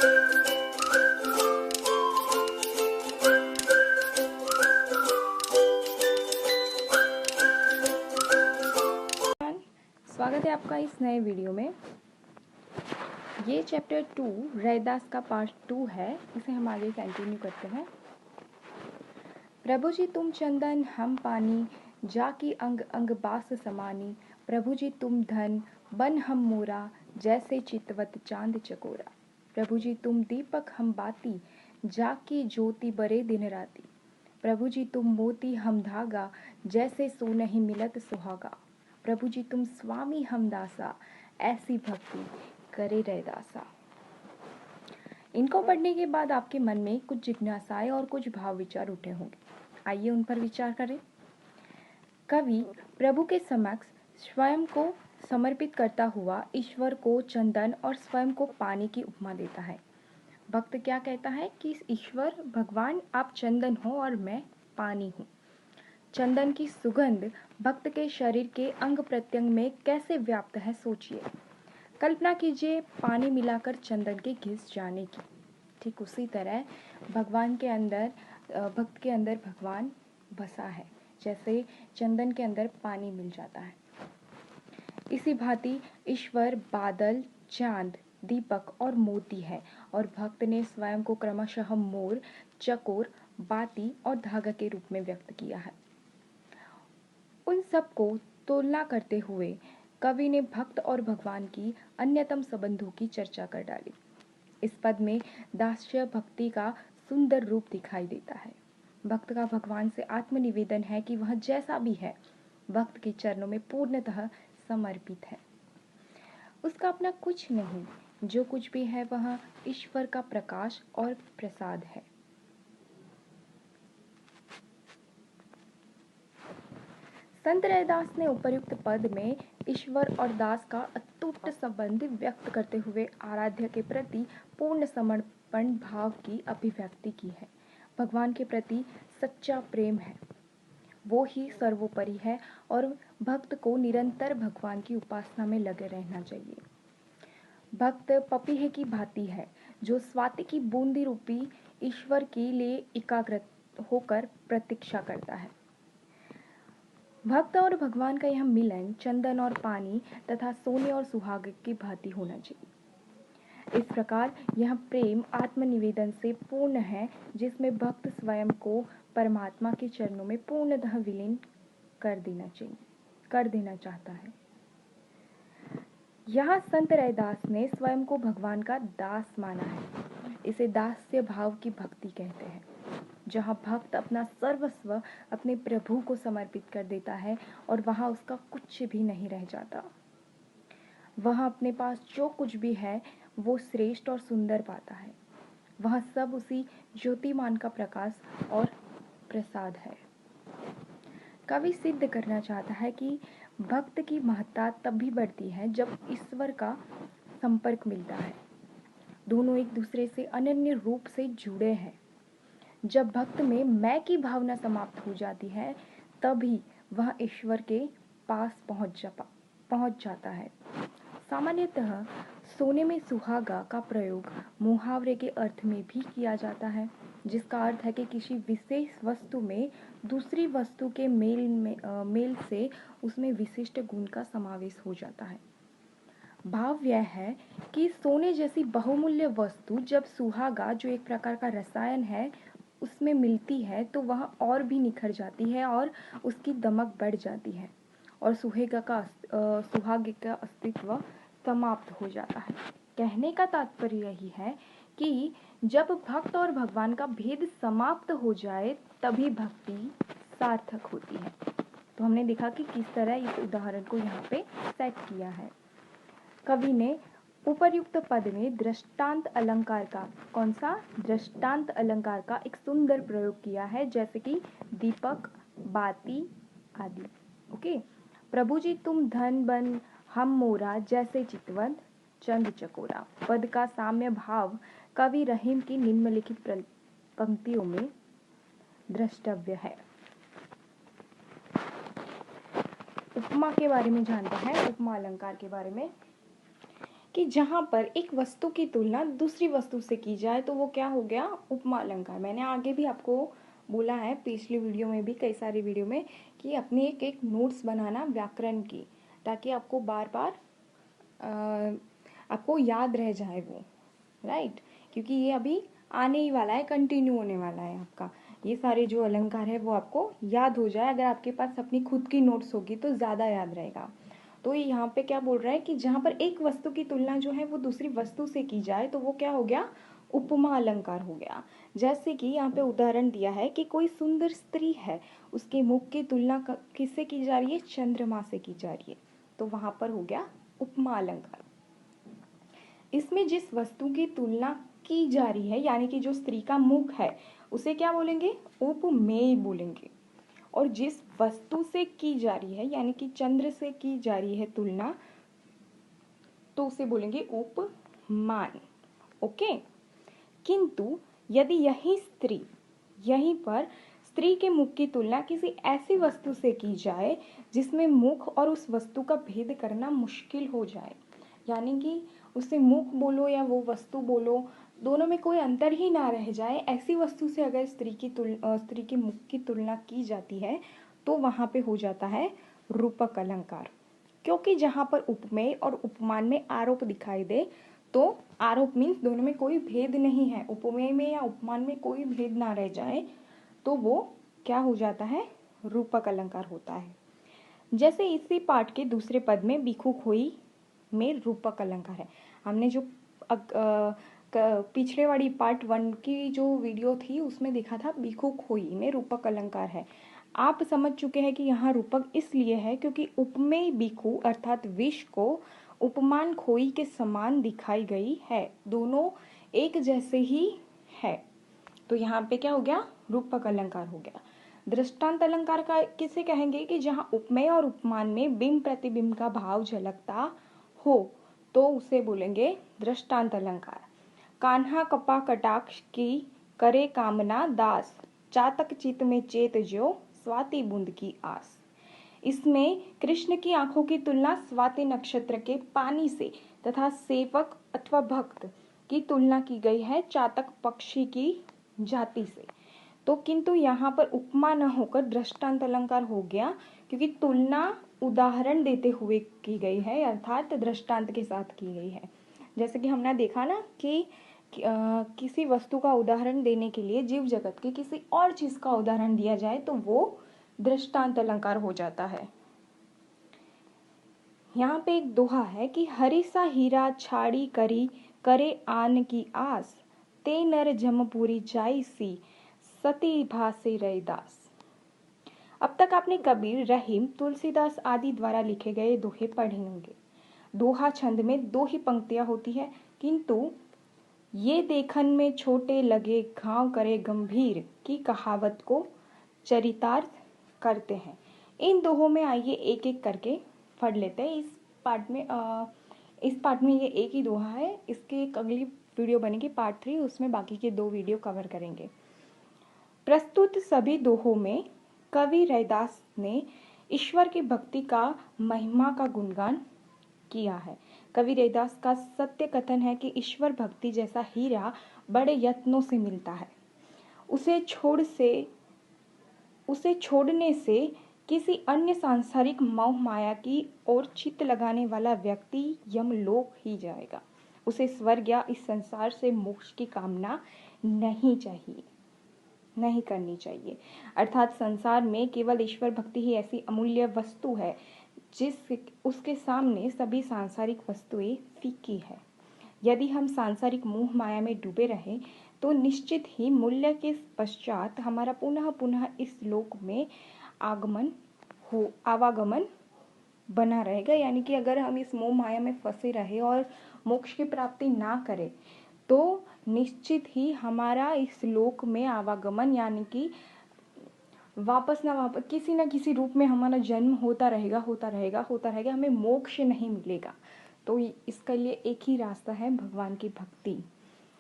स्वागत है आपका इस नए वीडियो में। ये चैप्टर 2 रैदास का पार्ट 2 है। इसे हम आगे कंटिन्यू करते हैं। प्रभु जी तुम चंदन हम पानी, जाकी अंग अंग बास समानी। प्रभु जी तुम धन बन हम मोरा, जैसे चितवत चांद चकोरा। प्रभु जी तुम दीपक हम बाती, जाकी ज्योति बरे दिन राती। प्रभु जी तुम मोती हम धागा, जैसे सोनहि मिलत सुहागा। प्रभु जी तुम स्वामी हम दासा, ऐसी भक्ति करे रैदासा। इनको पढ़ने के बाद आपके मन में कुछ जिज्ञासाएं और कुछ भाव विचार उठे होंगे। आइए उन पर विचार करें। कवि प्रभु के समक्ष स्वयं को समर्पित करता हुआ ईश्वर को चंदन और स्वयं को पानी की उपमा देता है। भक्त क्या कहता है कि ईश्वर भगवान आप चंदन हो और मैं पानी हूँ। चंदन की सुगंध भक्त के शरीर के अंग प्रत्यंग में कैसे व्याप्त है सोचिए। कल्पना कीजिए पानी मिलाकर चंदन के घिस जाने की। ठीक उसी तरह भगवान के अंदर भक्त के अंदर भगवान बसा है, जैसे चंदन के अंदर पानी मिल जाता है। इसी भांति ईश्वर बादल, चांद, दीपक और मोती है और भक्त ने स्वयं को क्रमशः मोर, चकोर, बाती और धागा के रूप में व्यक्त किया है। उन सबको तुलना करते हुए कवि ने भक्त और भगवान की अन्यतम संबंधों की चर्चा कर डाली। इस पद में दास्य भक्ति का सुंदर रूप दिखाई देता है। भक्त का भगवान से आत्मनिवेदन है कि वह जैसा भी है भक्त के चरणों में पूर्णतः समर्पित है। उसका अपना कुछ नहीं, जो कुछ भी है वह ईश्वर का प्रकाश और प्रसाद है। संत रैदास ने उपर्युक्त पद में ईश्वर और दास का अटूट संबंध व्यक्त करते हुए आराध्य के प्रति पूर्ण समर्पण भाव की अभिव्यक्ति की है। भगवान के प्रति सच्चा प्रेम है, वो ही सर्वोपरि है और भक्त को निरंतर भगवान की उपासना में लगे रहना चाहिए। भक्त पपीहे की भांति है, जो स्वाति की बूंदी रूपी ईश्वर के लिए एकाग्र होकर प्रतीक्षा करता है। भक्त और भगवान का यह मिलन चंदन और पानी तथा सोने और सुहागे की भांति होना चाहिए। इस प्रकार यह प्रेम आत्मनिवेदन से पूर्ण है, जिसमें भक्त स्वयं को परमात्मा के चरणों में पूर्णतः विलीन कर देना चाहता है। यहाँ संत रैदास ने स्वयं को भगवान का दास माना है। इसे दास्य भाव की भक्ति कहते हैं, जहाँ भक्त अपना सर्वस्व अपने प्रभु को समर्पित कर देता है और वहाँ उसका कुछ भी नहीं रह जाता। वह अपने पास जो कुछ भी है वो श्रेष्ठ और सुंदर पाता है। वह सब उसी ज्योतिमान का प्रकाश और प्रसाद है। कवि सिद्ध करना चाहता है कि भक्त की महत्ता तब भी बढ़ती है जब ईश्वर का संपर्क मिलता है। दोनों एक दूसरे से अनन्य रूप से जुड़े हैं। जब भक्त में मैं की भावना समाप्त हो जाती है, तभी वह ईश्वर के पास पहुंच जाता है। सामान्यतः सोने में सुहागा का प्रयोग मुहावरे के अर्थ में भी किया जाता है, जिसका अर्थ है कि किसी विशेष वस्तु में दूसरी वस्तु के मेल से उसमें विशिष्ट गुण का समावेश हो जाता है। भाव यह है कि सोने जैसी बहुमूल्य वस्तु जब सुहागा, जो एक प्रकार का रसायन है, उसमें मिलती है तो वह और भी निखर जाती है और उसकी दमक बढ़ जाती है और सुहागे का अस्तित्व समाप्त हो जाता है। कहने का तात्पर्य यही है कि जब भक्त और भगवान का भेद समाप्त हो जाए तभी भक्ति सार्थक होती है। तो हमने देखा कि किस तरह इस उदाहरण को यहाँ पे सेट किया है। कवि ने उपर्युक्त पद में दृष्टांत अलंकार का, कौन सा दृष्टांत अलंकार का एक सुंदर प्रयोग किया है, जैसे कि दीपक, बाती आदि। ओके। प्रभु जी तुम धन बन हम मोरा, जैसे चितवत चंद चकोरा। पद का साम्य भाव कवि रहीम की निम्नलिखित पंक्तियों में द्रष्टव्य है। उपमा के बारे में जानते हैं, उपमा अलंकार के बारे में। कि जहाँ पर एक वस्तु की तुलना दूसरी वस्तु से की जाए तो वो क्या हो गया, उपमा अलंकार। मैंने आगे भी आपको बोला है पिछली वीडियो में भी, कई सारी वीडियो में, कि अपने एक एक नोट्स बनाना व्याकरण की, ताकि आपको बार बार आपको याद रह जाए वो, राइट। क्योंकि ये अभी आने ही वाला है, कंटिन्यू होने वाला है आपका। ये सारे जो अलंकार है वो आपको याद हो जाए, अगर आपके पास अपनी खुद की नोट्स होगी तो ज़्यादा याद रहेगा। तो यहाँ पे क्या बोल रहा है कि जहाँ पर एक वस्तु की तुलना जो है वो दूसरी वस्तु से की जाए तो वो क्या हो गया, उपमा अलंकार हो गया। जैसे कि यहाँ पे उदाहरण दिया है कि कोई सुंदर स्त्री है, उसके मुख की तुलना किससे की जा रही है, चंद्रमा से की जा रही है, तो वहाँ पर हो गया उपमा अलंकार। इसमें जिस वस्तु की तुलना की जा रही है, यानी कि जो स्त्री का मुख है, उसे क्या बोलेंगे, उपमेय बोलेंगे। और जिस वस्तु से की जा रही है, यानी कि चंद्र से की जा रही है तुलना, तो उसे बोलेंगे उपमान। ओके। किंतु यदि यहीं पर स्त्री के मुख की तुलना किसी ऐसी वस्तु से की जाए जिसमें मुख और उस वस्तु का भेद करना मुश्किल हो जाए, यानी कि उसे मुख बोलो या वो वस्तु बोलो, दोनों में कोई अंतर ही ना रह जाए, ऐसी वस्तु से अगर स्त्री के मुख की तुलना की जाती है तो वहाँ पे हो जाता है रूपक अलंकार। क्योंकि जहाँ पर उपमेय और उपमान में आरोप दिखाई दे, तो आरोप मीन्स दोनों में कोई भेद नहीं है, उपमेय में या उपमान में कोई भेद ना रह जाए, तो वो क्या हो जाता है, रूपक अलंकार होता है। जैसे इसी पाठ के दूसरे पद में बिखु खोई में रूपक अलंकार है। हमने जो पिछले वाली पार्ट 1 की जो वीडियो थी उसमें देखा था बिखु खोई में रूपक अलंकार है। आप समझ चुके हैं कि यहाँ रूपक इसलिए है क्योंकि उपमेय बिखु अर्थात विष को उपमान खोई के समान दिखाई गई है, दोनों एक जैसे ही है, तो यहाँ पे क्या हो गया, रूपक अलंकार हो गया। दृष्टांत अलंकार का किसे कहेंगे कि जहाँ उपमेय और उपमान में बिंब प्रतिबिंब का भाव झलकता हो, तो उसे बोलेंगे दृष्टांत अलंकार। कान्हा कपा कटाक्ष की करे कामना दास, चातक चित में चेत ज्यो स्वाति बूंद की आस। इसमें कृष्ण की आंखों की तुलना स्वाति नक्षत्र के पानी से तथा सेवक अथवा भक्त की तुलना की गई है चातक पक्षी की जाति से। तो किंतु यहाँ पर उपमा न होकर दृष्टांत अलंकार हो गया, क्योंकि तुलना उदाहरण देते हुए की गई है, अर्थात दृष्टांत के साथ की गई है। जैसे कि हमने देखा ना कि किसी वस्तु का उदाहरण देने के लिए जीव जगत के किसी और चीज का उदाहरण दिया जाए तो वो दृष्टांत अलंकार हो जाता है। यहाँ पे एक दोहा है कि हरि सा हीरा छाड़ी करी करे आन की आस, ते नर जमपुरी जाई सी सती भासे रैदास। अब तक आपने कबीर, रहीम, तुलसीदास आदि द्वारा लिखे गए दोहे पढ़े होंगे। दोहा छंद में 2 ही पंक्तियां होती है, किंतु ये देखन में छोटे लगे घाव करे गंभीर की कहावत को चरितार्थ करते हैं। इन दोहों में आइए एक एक करके पढ़ लेते हैं। इस पार्ट में ये एक ही दोहा है, इसकी एक अगली वीडियो बनेगी पार्ट 3, उसमें बाकी के 2 वीडियो कवर करेंगे। प्रस्तुत सभी दोहों में कवि रैदास ने ईश्वर की भक्ति का महिमा का गुणगान किया है। कवि रैदास का सत्य कथन है कि ईश्वर भक्ति जैसा हीरा बड़े यत्नों से मिलता है, उसे छोड़ने से किसी अन्य सांसारिक मोह माया की ओर चित्त लगाने वाला व्यक्ति यमलोक ही जाएगा। उसे स्वर्ग या इस संसार से मोक्ष की कामना नहीं करनी चाहिए। अर्थात संसार में केवल ईश्वर भक्ति ही ऐसी अमूल्य वस्तु है उसके सामने सभी सांसारिक वस्तुएं फीकी है। यदि हम सांसारिक मोह माया में डूबे रहें तो निश्चित ही मूल्य के पश्चात हमारा पुनः पुनः इस लोक में आवागमन बना रहेगा। यानी कि अगर हम इस मोह माया में फंसे रहे और मोक्ष की प्राप्ति ना करें तो निश्चित ही हमारा इस लोक में आवागमन, यानी कि वापस किसी न किसी रूप में हमारा जन्म होता रहेगा, हमें मोक्ष नहीं मिलेगा। तो इसके लिए एक ही रास्ता है, भगवान की भक्ति,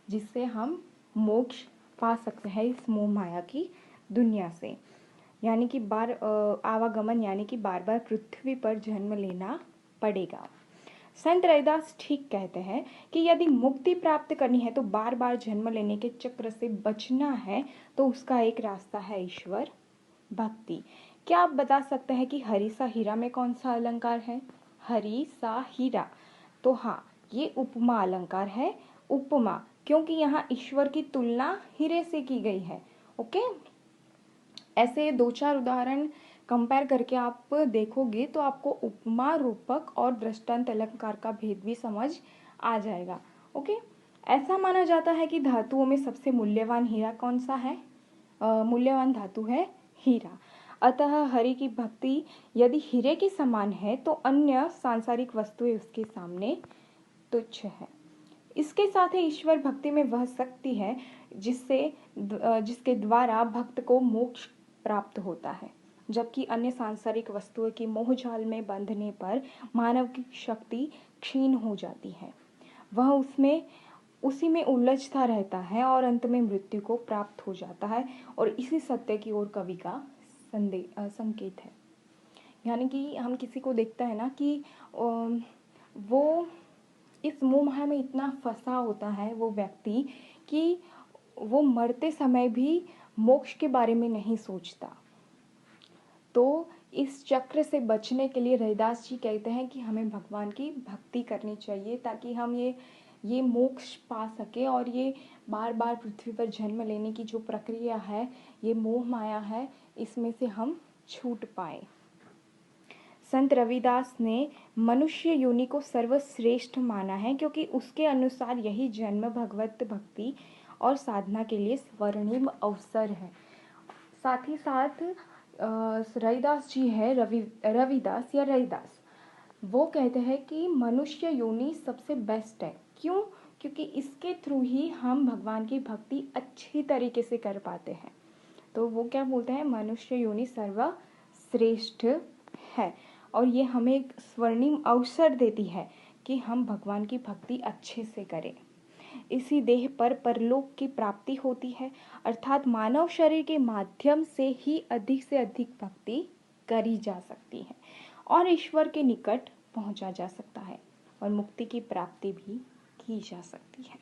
जिससे हम मोक्ष पा सकते हैं इस मोह माया की दुनिया से। यानी कि आवागमन, यानी कि बार बार पृथ्वी पर जन्म लेना पड़ेगा। संत रविदास ठीक कहते हैं कि यदि मुक्ति प्राप्त करनी है तो बार बार जन्म लेने के चक्र से बचना है तो उसका एक रास्ता है ईश्वर भक्ति। क्या आप बता सकते हैं कि हरि सा हीरा में कौन सा अलंकार है? हरि सा हीरा, तो हाँ, ये उपमा अलंकार है। उपमा, क्योंकि यहाँ ईश्वर की तुलना हीरे से की गई है। ओके, ऐसे दो चार उदाहरण कंपेयर करके आप देखोगे तो आपको उपमा, रूपक और दृष्टांत अलंकार का भेद भी समझ आ जाएगा। ओके, ऐसा माना जाता है कि धातुओं में सबसे मूल्यवान हीरा कौन सा है? मूल्यवान धातु है हीरा। अतः हरि की भक्ति यदि हीरे के समान है तो अन्य सांसारिक वस्तुएं उसके सामने तुच्छ है। इसके साथ ही ईश्वर भक्ति में वह शक्ति है जिसके द्वारा भक्त को मोक्ष प्राप्त होता है, जबकि अन्य सांसारिक वस्तुओं की मोहजाल में बंधने पर मानव की शक्ति क्षीण हो जाती है। वह उसी में उलझता रहता है और अंत में मृत्यु को प्राप्त हो जाता है। और इसी सत्य की ओर कवि का संकेत है। यानी कि हम किसी को देखते हैं ना कि वो इस मोह माया में इतना फंसा होता है वो व्यक्ति कि वो मरते समय भी मोक्ष के बारे में नहीं सोचता। तो इस चक्र से बचने के लिए रविदास जी कहते हैं कि हमें भगवान की भक्ति करनी चाहिए ताकि हम ये मोक्ष पा सके और ये बार बार पृथ्वी पर जन्म लेने की जो प्रक्रिया है, ये मोह माया है, इसमें से हम छूट पाए। संत रविदास ने मनुष्य योनि को सर्वश्रेष्ठ माना है क्योंकि उसके अनुसार यही जन्म भगवत भक्ति और साधना के लिए स्वर्णिम अवसर है। साथ ही साथ रविदास जी है, रविदास या रविदास, वो कहते हैं कि मनुष्य योनि सबसे बेस्ट है। क्यों? क्योंकि इसके थ्रू ही हम भगवान की भक्ति अच्छी तरीके से कर पाते हैं। तो वो क्या बोलते हैं? मनुष्य योनि सर्वश्रेष्ठ है और ये हमें एक स्वर्णिम अवसर देती है कि हम भगवान की भक्ति अच्छे से करें। इसी देह पर परलोक की प्राप्ति होती है, अर्थात मानव शरीर के माध्यम से ही अधिक से अधिक भक्ति करी जा सकती है और ईश्वर के निकट पहुंचा जा सकता है और मुक्ति की प्राप्ति भी की जा सकती है।